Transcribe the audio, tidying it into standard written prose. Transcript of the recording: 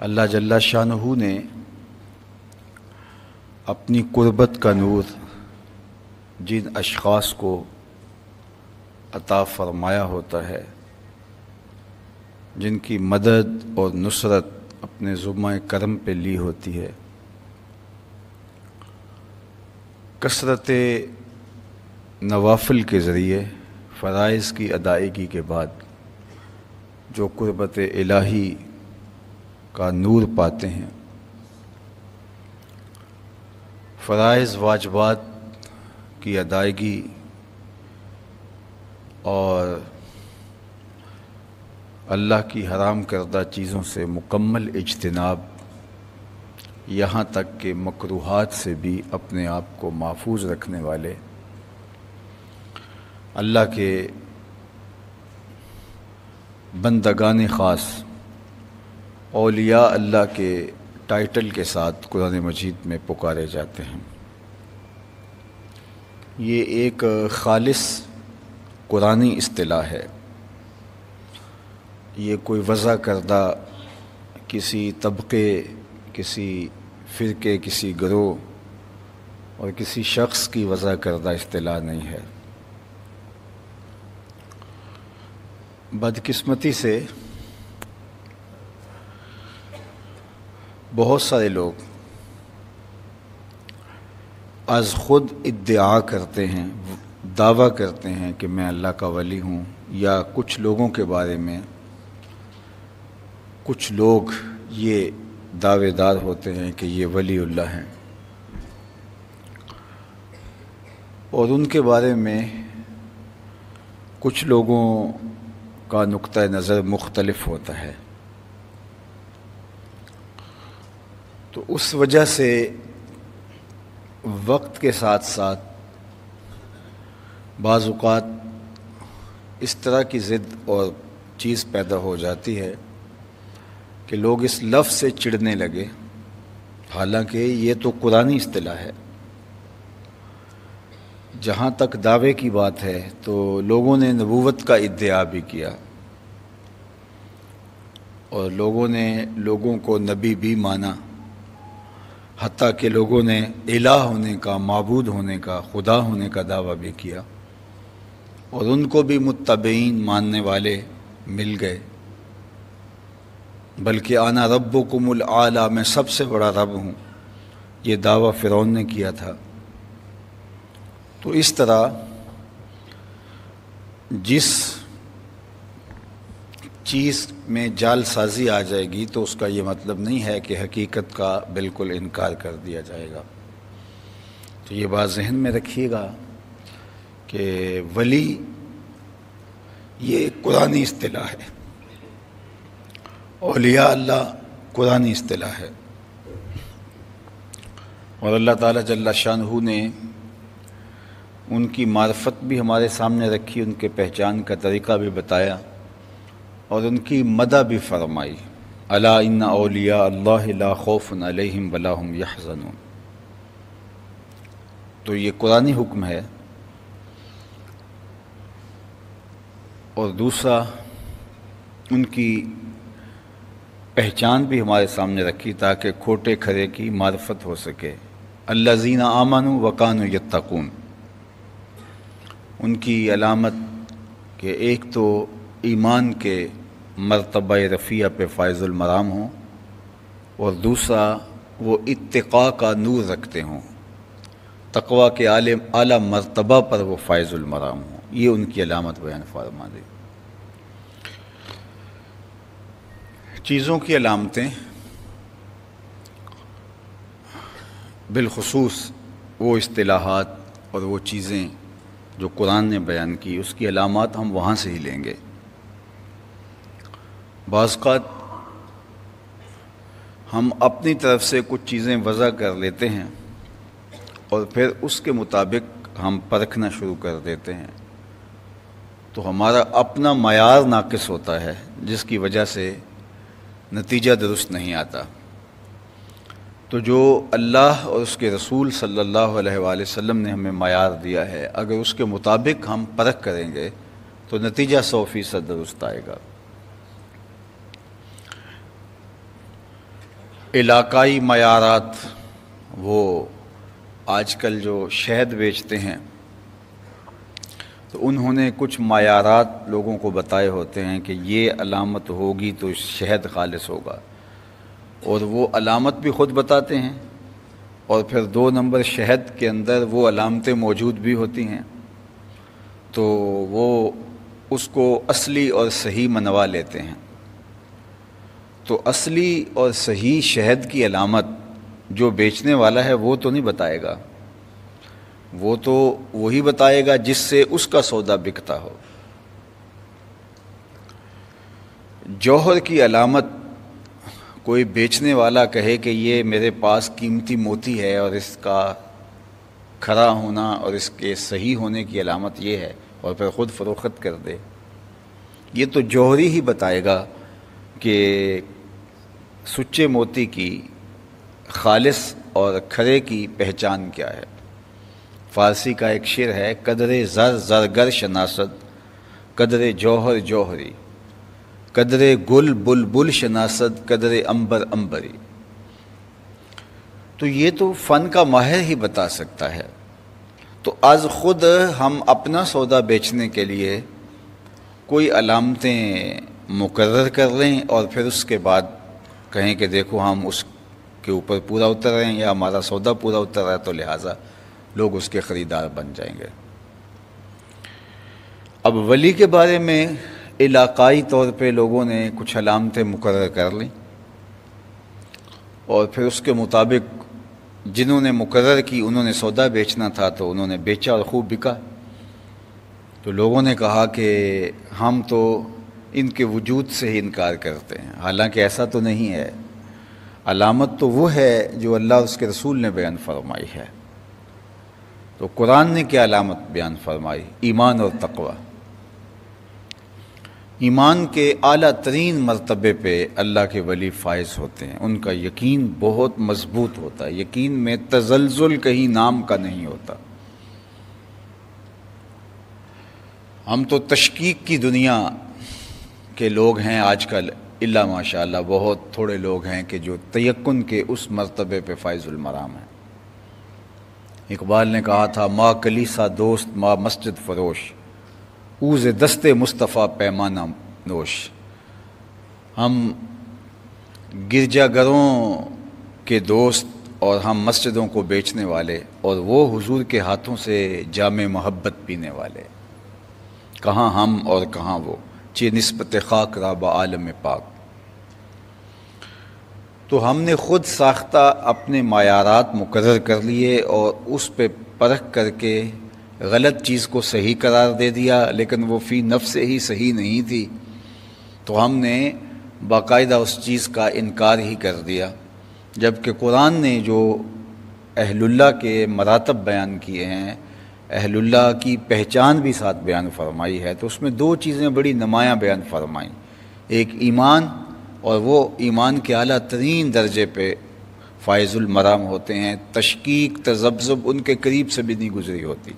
اللہ جل شانہ نے اپنی قربت کا نور جن اشخاص کو عطا فرمایا ہوتا ہے، جن کی مدد اور نصرت اپنے ذمہ کرم پہ لی ہوتی ہے، کثرت نوافل کے ذریعے فرائض کی ادائیگی کے بعد جو قربت الہی کا نور پاتے ہیں، فرائض واجبات کی ادائیگی اور اللہ کی حرام کردہ چیزوں سے مکمل اجتناب، یہاں تک کہ مکروہات سے بھی اپنے آپ کو محفوظ رکھنے والے اللہ کے بندگان خاص اولیاء اللہ کے ٹائٹل کے ساتھ قرآن مجید میں پکارے جاتے ہیں۔ یہ ایک خالص قرآنی اصطلاح ہے، یہ کوئی وضع کردہ کسی طبقے، کسی فرقے، کسی گروہ اور کسی شخص کی وضع کردہ اصطلاح نہیں ہے۔ بدقسمتی سے بہت سارے لوگ از خود ادعا کرتے ہیں، دعویٰ کرتے ہیں کہ میں اللہ کا ولی ہوں، یا کچھ لوگوں کے بارے میں کچھ لوگ یہ دعوے دار ہوتے ہیں کہ یہ ولی اللہ ہیں، اور ان کے بارے میں کچھ لوگوں کا نقطہ نظر مختلف ہوتا ہے۔ تو اس وجہ سے وقت کے ساتھ ساتھ بعض اوقات اس طرح کی ضد اور چیز پیدا ہو جاتی ہے کہ لوگ اس لفظ سے چڑھنے لگے، حالانکہ یہ تو قرآنی اصطلاح ہے۔ جہاں تک دعوے کی بات ہے تو لوگوں نے نبوت کا ادعا بھی کیا، اور لوگوں نے لوگوں کو نبی بھی مانا، حتیٰ کہ لوگوں نے الہ ہونے کا، معبود ہونے کا، خدا ہونے کا دعویٰ بھی کیا، اور ان کو بھی متبعین ماننے والے مل گئے، بلکہ انا ربکم الاعلی، میں سب سے بڑا رب ہوں، یہ دعویٰ فرعون نے کیا تھا۔ تو اس طرح جس چیز میں جال سازی آ جائے گی تو اس کا یہ مطلب نہیں ہے کہ حقیقت کا بالکل انکار کر دیا جائے گا۔ تو یہ بات ذہن میں رکھیے گا کہ ولی یہ ایک قرآنی اصطلاح ہے، اولیاء اللہ قرآنی اصطلاح ہے، اور اللہ تعالیٰ جل شانہ نے ان کی معرفت بھی ہمارے سامنے رکھی، ان کے پہچان کا طریقہ بھی بتایا، اور ان کی مدح بھی فرمائی۔ الا ان اولیاء اللہ لا خوف علیہم ولا هم یحزنون۔ تو یہ قرآنی حکم ہے، اور دوسرا ان کی پہچان بھی ہمارے سامنے رکھی تاکہ کھوٹے کھرے کی معرفت ہو سکے۔ الذین آمنوا وکانوا یتقون، ان کی علامت کہ ایک تو ایمان کے مرتبہ رفیع پہ فائز المرام ہوں، اور دوسرا وہ اتقاء کا نور رکھتے ہوں، تقوی کے اعلیٰ مرتبہ پر وہ فائز المرام ہوں، یہ ان کی علامت بیان فرما دی۔ چیزوں کی علامتیں بالخصوص وہ اصطلاحات اور وہ چیزیں جو قرآن نے بیان کی، اس کی علامات ہم وہاں سے ہی لیں گے۔ بعض اوقات ہم اپنی طرف سے کچھ چیزیں وضع کر لیتے ہیں اور پھر اس کے مطابق ہم پرکھنا شروع کر دیتے ہیں، تو ہمارا اپنا معیار ناقص ہوتا ہے، جس کی وجہ سے نتیجہ درست نہیں آتا۔ تو جو اللہ اور اس کے رسول صلی اللہ علیہ وآلہ وسلم نے ہمیں معیار دیا ہے، اگر اس کے مطابق ہم پرکھ کریں گے تو نتیجہ 100% درست آئے گا۔ علاقائی معیارات، وہ آج کل جو شہد بیچتے ہیں تو انہوں نے کچھ معیارات لوگوں کو بتائے ہوتے ہیں کہ یہ علامت ہوگی تو شہد خالص ہوگا، اور وہ علامت بھی خود بتاتے ہیں، اور پھر 2 نمبر شہد کے اندر وہ علامتیں موجود بھی ہوتی ہیں، تو وہ اس کو اصلی اور صحیح منوا لیتے ہیں۔ تو اصلی اور صحیح شہد کی علامت جو بیچنے والا ہے وہ تو نہیں بتائے گا، وہ تو وہی بتائے گا جس سے اس کا سودا بکتا ہو۔ جوہر کی علامت کوئی بیچنے والا کہے کہ یہ میرے پاس قیمتی موتی ہے اور اس کا کھرا ہونا اور اس کے صحیح ہونے کی علامت یہ ہے، اور پھر خود فروخت کر دے، یہ تو جوہری ہی بتائے گا کہ سچے موتی کی خالص اور کھرے کی پہچان کیا ہے۔ فارسی کا ایک شعر ہے، قدر زر زرگر شناست، قدر جوہر جوہری، قدر گل بلبل شناست، قدر عنبر عنبری۔ تو یہ تو فن کا ماہر ہی بتا سکتا ہے۔ تو از خود ہم اپنا سودا بیچنے کے لیے کوئی علامتیں مقرر کر لیں اور پھر اس کے بعد کہیں کہ دیکھو ہم اس کے اوپر پورا اتر رہے ہیں یا ہمارا سودا پورا اتر رہا ہے، تو لہٰذا لوگ اس کے خریدار بن جائیں گے۔ اب ولی کے بارے میں علاقائی طور پہ لوگوں نے کچھ علامتیں مقرر کر لیں، اور پھر اس کے مطابق جنہوں نے مقرر کی انہوں نے سودا بیچنا تھا تو انہوں نے بیچا اور خوب بکا۔ تو لوگوں نے کہا کہ ہم تو ان کے وجود سے ہی انکار کرتے ہیں، حالانکہ ایسا تو نہیں ہے، علامت تو وہ ہے جو اللہ اور اس کے رسول نے بیان فرمائی ہے۔ تو قرآن نے کیا علامت بیان فرمائی؟ ایمان اور تقوی۔ ایمان کے اعلیٰ ترین مرتبے پہ اللہ کے ولی فائز ہوتے ہیں، ان کا یقین بہت مضبوط ہوتا ہے، یقین میں تزلزل کہیں نام کا نہیں ہوتا۔ ہم تو تشکیک کی دنیا کے لوگ ہیں آج کل، الا ماشاء اللہ بہت تھوڑے لوگ ہیں کہ جو تیقن کے اس مرتبے پہ فائز المرام ہیں۔ اقبال نے کہا تھا، ماں کلیسا دوست ماں مسجد فروش، اوز دست مصطفیٰ پیمانہ نوش۔ ہم گرجا گھروں کے دوست اور ہم مسجدوں کو بیچنے والے، اور وہ حضور کے ہاتھوں سے جام محبت پینے والے، کہاں ہم اور کہاں وہ، چہ نسبت خاک را با عالم پاک۔ تو ہم نے خود ساختہ اپنے معیارات مقرر کر لیے اور اس پہ پرکھ کر کے غلط چیز کو صحیح قرار دے دیا، لیکن وہ فی نفس ہی صحیح نہیں تھی، تو ہم نے باقاعدہ اس چیز کا انکار ہی کر دیا۔ جبکہ قرآن نے جو اہل اللہ کے مراتب بیان کیے ہیں، اہل اللہ کی پہچان بھی ساتھ بیان فرمائی ہے، تو اس میں 2 چیزیں بڑی نمایاں بیان فرمائیں، ایک ایمان، اور وہ ایمان کے اعلیٰ ترین درجے پہ فائز المرام ہوتے ہیں، تشکیک تذبذب ان کے قریب سے بھی نہیں گزری ہوتی۔